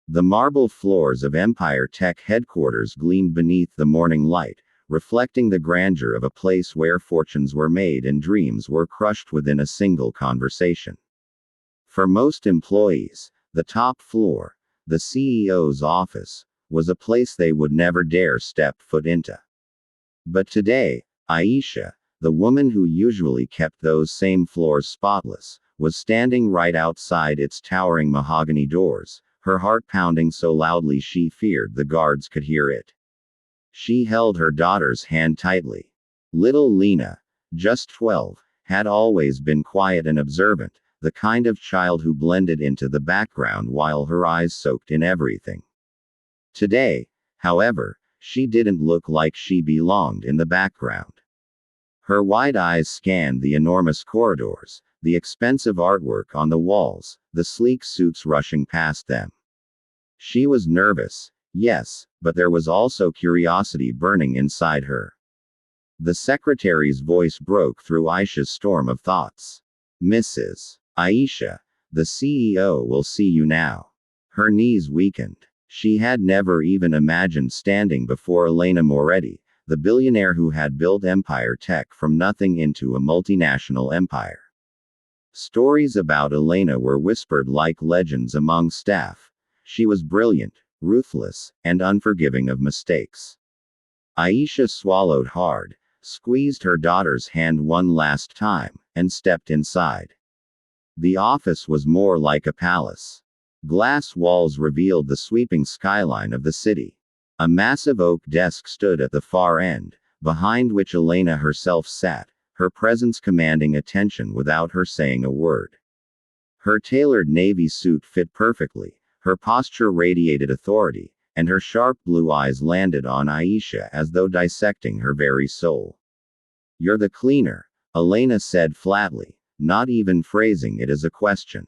The marble floors of Empire Tech headquarters gleamed beneath the morning light, reflecting the grandeur of a place where fortunes were made and dreams were crushed within a single conversation. For most employees, the top floor, the CEO's office, was a place they would never dare step foot into. But today, Aisha, the woman who usually kept those same floors spotless, was standing right outside its towering mahogany doors, her heart pounding so loudly she feared the guards could hear it. She held her daughter's hand tightly. Little Lena, just 12, had always been quiet and observant, the kind of child who blended into the background while her eyes soaked in everything. Today, however, she didn't look like she belonged in the background. Her wide eyes scanned the enormous corridors, the expensive artwork on the walls, the sleek suits rushing past them. She was nervous, yes, but there was also curiosity burning inside her. The secretary's voice broke through Aisha's storm of thoughts. "Mrs. Aisha, the CEO will see you now." Her knees weakened. She had never even imagined standing before Elena Moretti, the billionaire who had built Empire Tech from nothing into a multinational empire. Stories about Elena were whispered like legends among staff. She was brilliant, ruthless, and unforgiving of mistakes. Aisha swallowed hard, squeezed her daughter's hand one last time, and stepped inside. The office was more like a palace. Glass walls revealed the sweeping skyline of the city. A massive oak desk stood at the far end, behind which Elena herself sat, her presence commanding attention without her saying a word. Her tailored navy suit fit perfectly, her posture radiated authority, and her sharp blue eyes landed on Aisha as though dissecting her very soul. "You're the cleaner," Elena said flatly, not even phrasing it as a question.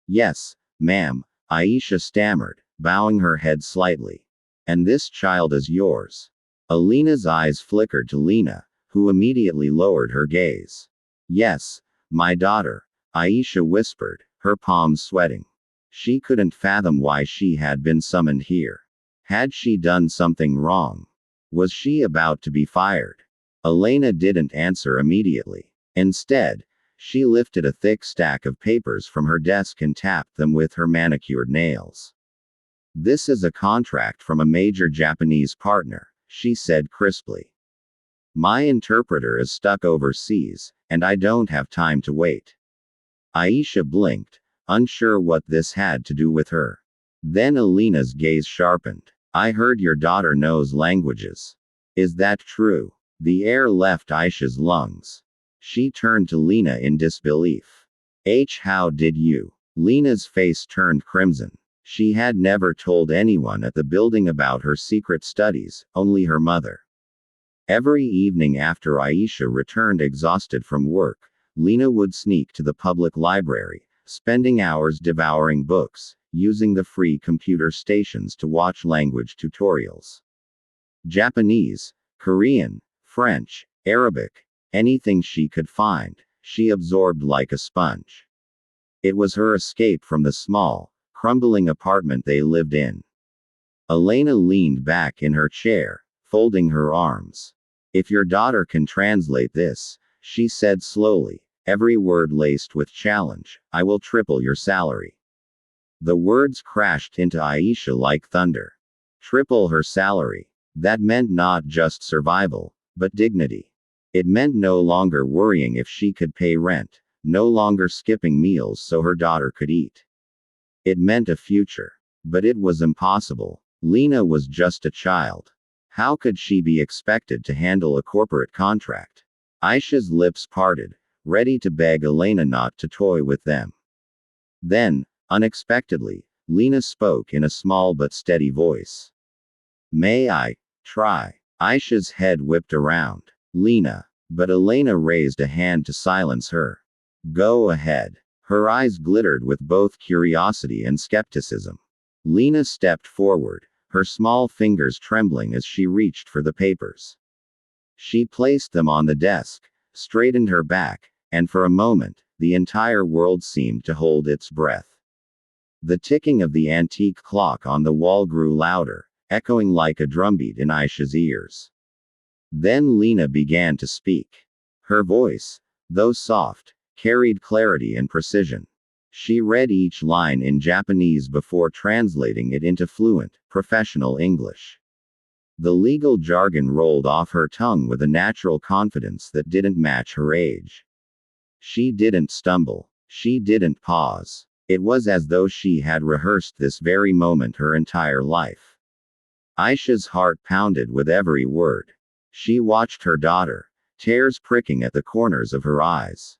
"Yes, ma'am," Aisha stammered, bowing her head slightly. "And this child is yours." Elena's eyes flickered to Lena, who immediately lowered her gaze. "Yes, my daughter," Aisha whispered, her palms sweating. She couldn't fathom why she had been summoned here. Had she done something wrong? Was she about to be fired? Elena didn't answer immediately. Instead, she lifted a thick stack of papers from her desk and tapped them with her manicured nails. "This is a contract from a major Japanese partner," she said crisply. "My interpreter is stuck overseas, and I don't have time to wait." Aisha blinked, unsure what this had to do with her. Then Elena's gaze sharpened. "I heard your daughter knows languages. Is that true?" The air left Aisha's lungs. She turned to Lena in disbelief. How did you?" Lena's face turned crimson. She had never told anyone at the building about her secret studies, only her mother. Every evening after Aisha returned exhausted from work, Lena would sneak to the public library, spending hours devouring books, using the free computer stations to watch language tutorials. Japanese, Korean, French, Arabic, anything she could find, she absorbed like a sponge. It was her escape from the small, crumbling apartment they lived in. Elena leaned back in her chair, folding her arms. "If your daughter can translate this," she said slowly, every word laced with challenge, "I will triple your salary." The words crashed into Aisha like thunder. Triple her salary. That meant not just survival, but dignity. It meant no longer worrying if she could pay rent, no longer skipping meals so her daughter could eat. It meant a future. But it was impossible. Lena was just a child. How could she be expected to handle a corporate contract? Aisha's lips parted, ready to beg Elena not to toy with them. Then, unexpectedly, Lena spoke in a small but steady voice. "May I try?" Aisha's head whipped around. "Lena." But Elena raised a hand to silence her. "Go ahead." Her eyes glittered with both curiosity and skepticism. Lena stepped forward, her small fingers trembling as she reached for the papers. She placed them on the desk, straightened her back, and for a moment, the entire world seemed to hold its breath. The ticking of the antique clock on the wall grew louder, echoing like a drumbeat in Aisha's ears. Then Lena began to speak. Her voice, though soft, carried clarity and precision. She read each line in Japanese before translating it into fluent, professional English. The legal jargon rolled off her tongue with a natural confidence that didn't match her age. She didn't stumble. She didn't pause. It was as though she had rehearsed this very moment her entire life. Aisha's heart pounded with every word. She watched her daughter, tears pricking at the corners of her eyes.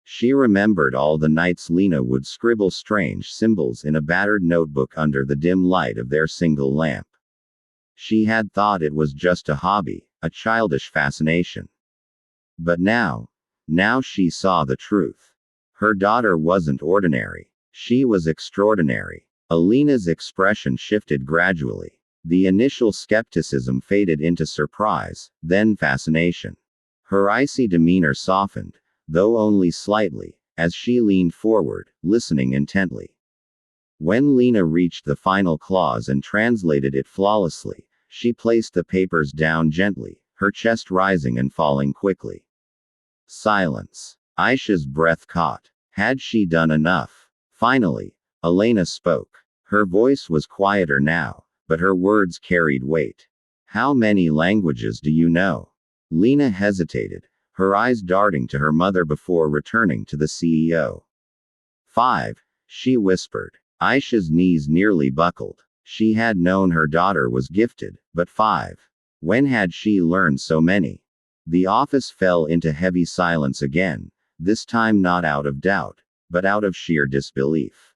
She remembered all the nights Lena would scribble strange symbols in a battered notebook under the dim light of their single lamp. She had thought it was just a hobby, a childish fascination. But now she saw the truth. Her daughter wasn't ordinary. She was extraordinary. Alina's expression shifted gradually. The initial skepticism faded into surprise, then fascination. Her icy demeanor softened, though only slightly, as she leaned forward, listening intently. When Lena reached the final clause and translated it flawlessly, she placed the papers down gently, her chest rising and falling quickly. Silence. Aisha's breath caught. Had she done enough? Finally, Elena spoke. Her voice was quieter now, but her words carried weight. How many languages do you know? Lena hesitated, her eyes darting to her mother before returning to the CEO. 5, she whispered. Aisha's knees nearly buckled. She had known her daughter was gifted, but 5. When had she learned so many? The office fell into heavy silence again, this time not out of doubt, but out of sheer disbelief.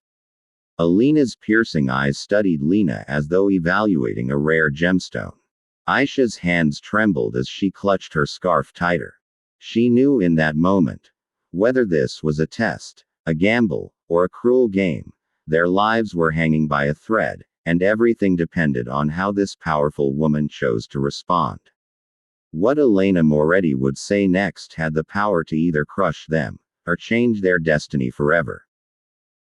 Alina's piercing eyes studied Lena as though evaluating a rare gemstone. Aisha's hands trembled as she clutched her scarf tighter. She knew in that moment, whether this was a test, a gamble, or a cruel game, their lives were hanging by a thread, and everything depended on how this powerful woman chose to respond. What Elena Moretti would say next had the power to either crush them, or change their destiny forever.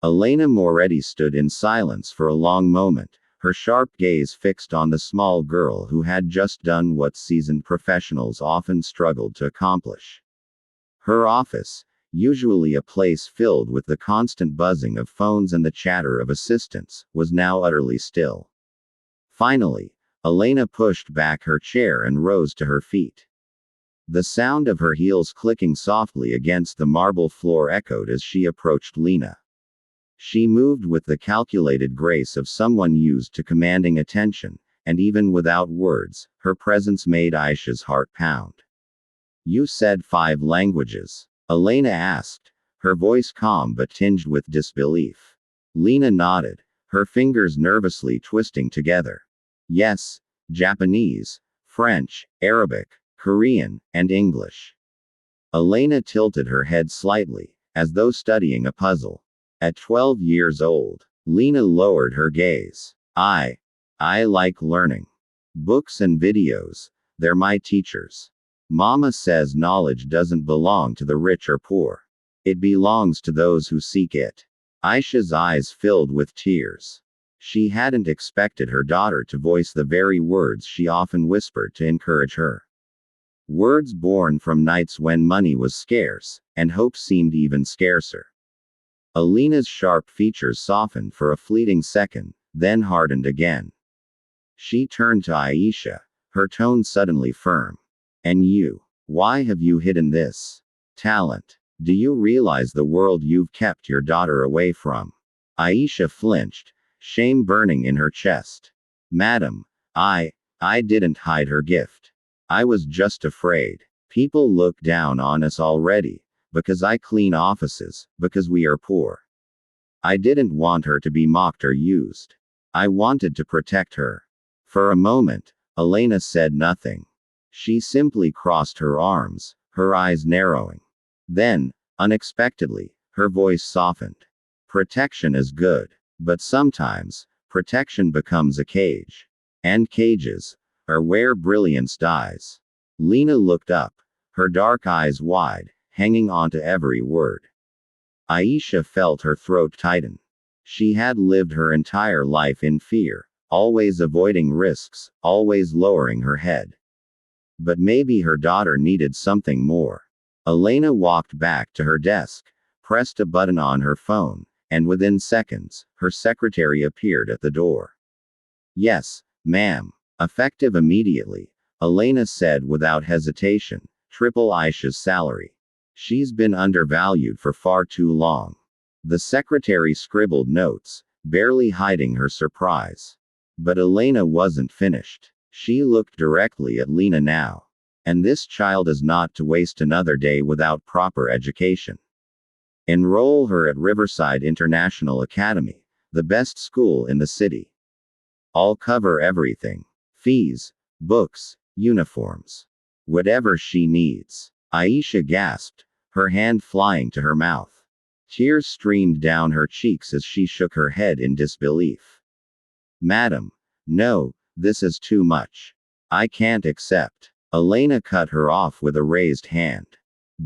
Elena Moretti stood in silence for a long moment, her sharp gaze fixed on the small girl who had just done what seasoned professionals often struggled to accomplish. Her office, usually a place filled with the constant buzzing of phones and the chatter of assistants, was now utterly still. Finally, Elena pushed back her chair and rose to her feet. The sound of her heels clicking softly against the marble floor echoed as she approached Lena. She moved with the calculated grace of someone used to commanding attention, and even without words, her presence made Aisha's heart pound. You said 5 languages? Elena asked, her voice calm but tinged with disbelief. Lena nodded, her fingers nervously twisting together. Yes, Japanese, French, Arabic, Korean, and English. Elena tilted her head slightly, as though studying a puzzle. At 12 years old, Lena lowered her gaze. I like learning. Books and videos, they're my teachers. Mama says knowledge doesn't belong to the rich or poor. It belongs to those who seek it. Aisha's eyes filled with tears. She hadn't expected her daughter to voice the very words she often whispered to encourage her. Words born from nights when money was scarce, and hope seemed even scarcer. Alina's sharp features softened for a fleeting second, then hardened again. She turned to Aisha, her tone suddenly firm. And you? Why have you hidden this talent? Do you realize the world you've kept your daughter away from? Aisha flinched, shame burning in her chest. Madam, I didn't hide her gift. I was just afraid. People look down on us already, because I clean offices, because we are poor. I didn't want her to be mocked or used. I wanted to protect her. For a moment, Elena said nothing. She simply crossed her arms, her eyes narrowing. Then, unexpectedly, her voice softened. Protection is good, but sometimes, protection becomes a cage. And cages are where brilliance dies. Lena looked up, her dark eyes wide, hanging on to every word. Aisha felt her throat tighten. She had lived her entire life in fear, always avoiding risks, always lowering her head. But maybe her daughter needed something more. Elena walked back to her desk, pressed a button on her phone, and within seconds, her secretary appeared at the door. Yes, ma'am. Effective immediately, Elena said without hesitation, triple Aisha's salary. She's been undervalued for far too long. The secretary scribbled notes, barely hiding her surprise. But Elena wasn't finished. She looked directly at Lena now. And this child is not to waste another day without proper education. Enroll her at Riverside International Academy, the best school in the city. I'll cover everything. Fees, books, uniforms. Whatever she needs. Aisha gasped, her hand flying to her mouth. Tears streamed down her cheeks as she shook her head in disbelief. Madam, no, this is too much. I can't accept. Elena cut her off with a raised hand.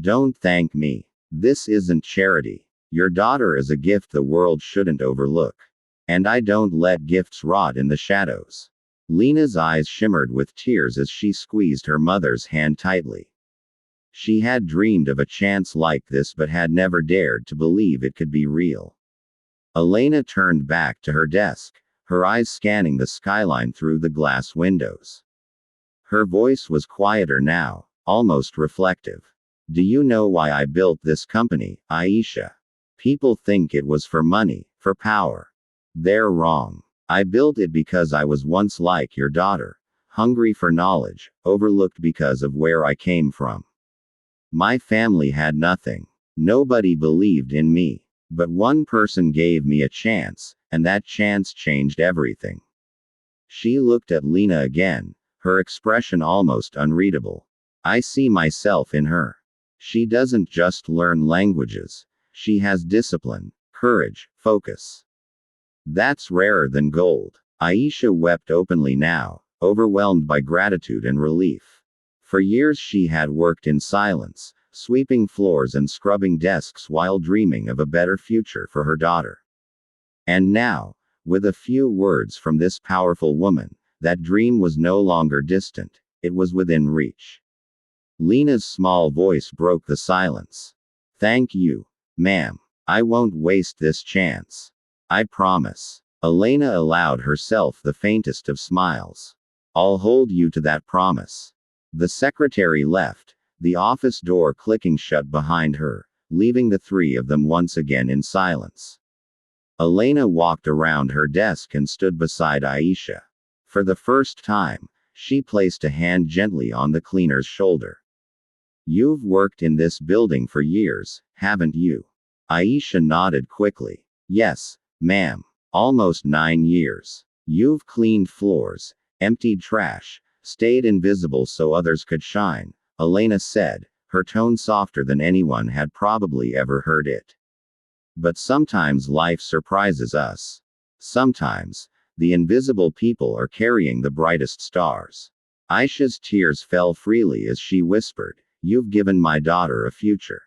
Don't thank me. This isn't charity. Your daughter is a gift the world shouldn't overlook. And I don't let gifts rot in the shadows. Lena's eyes shimmered with tears as she squeezed her mother's hand tightly. She had dreamed of a chance like this but had never dared to believe it could be real. Elena turned back to her desk, her eyes scanning the skyline through the glass windows. Her voice was quieter now, almost reflective. Do you know why I built this company, Aisha? People think it was for money, for power. They're wrong. I built it because I was once like your daughter, hungry for knowledge, overlooked because of where I came from. My family had nothing. Nobody believed in me. But one person gave me a chance, and that chance changed everything. She looked at Lena again, her expression almost unreadable. I see myself in her. She doesn't just learn languages. She has discipline, courage, focus. That's rarer than gold. Aisha wept openly now, overwhelmed by gratitude and relief. For years she had worked in silence, sweeping floors and scrubbing desks while dreaming of a better future for her daughter. And now, with a few words from this powerful woman, that dream was no longer distant, it was within reach. Lena's small voice broke the silence. Thank you, ma'am. I won't waste this chance. I promise. Elena allowed herself the faintest of smiles. I'll hold you to that promise. The secretary left, the office door clicking shut behind her, leaving the three of them once again in silence. Elena walked around her desk and stood beside Aisha. For the first time, she placed a hand gently on the cleaner's shoulder. You've worked in this building for years, haven't you? Aisha nodded quickly. Yes, ma'am. Almost 9 years. You've cleaned floors, emptied trash, stayed invisible so others could shine, Elena said, her tone softer than anyone had probably ever heard it. But sometimes life surprises us. Sometimes, the invisible people are carrying the brightest stars. Aisha's tears fell freely as she whispered, You've given my daughter a future.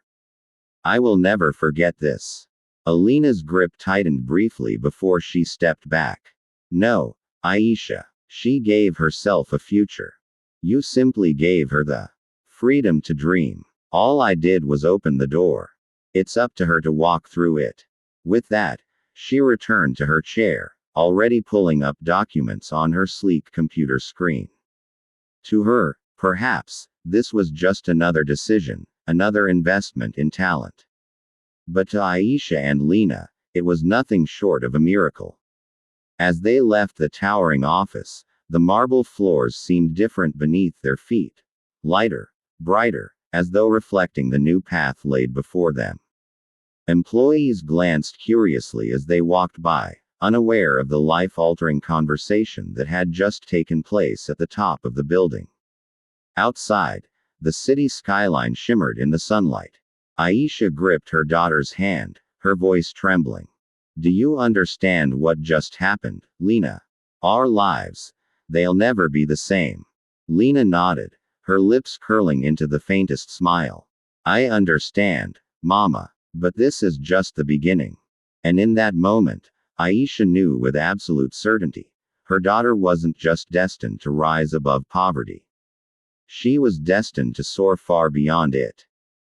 I will never forget this. Elena's grip tightened briefly before she stepped back. No, Aisha. She gave herself a future. You simply gave her the freedom to dream. All I did was open the door. It's up to her to walk through it. With that, she returned to her chair, already pulling up documents on her sleek computer screen. To her, perhaps, this was just another decision, another investment in talent. But to Aisha and Lena, it was nothing short of a miracle. As they left the towering office, the marble floors seemed different beneath their feet. Lighter, brighter, as though reflecting the new path laid before them. Employees glanced curiously as they walked by, unaware of the life-altering conversation that had just taken place at the top of the building. Outside, the city skyline shimmered in the sunlight. Aisha gripped her daughter's hand, her voice trembling. Do you understand what just happened, Lena? Our lives, they'll never be the same. Lena nodded, her lips curling into the faintest smile. I understand, Mama, but this is just the beginning. And in that moment, Aisha knew with absolute certainty. Her daughter wasn't just destined to rise above poverty. She was destined to soar far beyond it.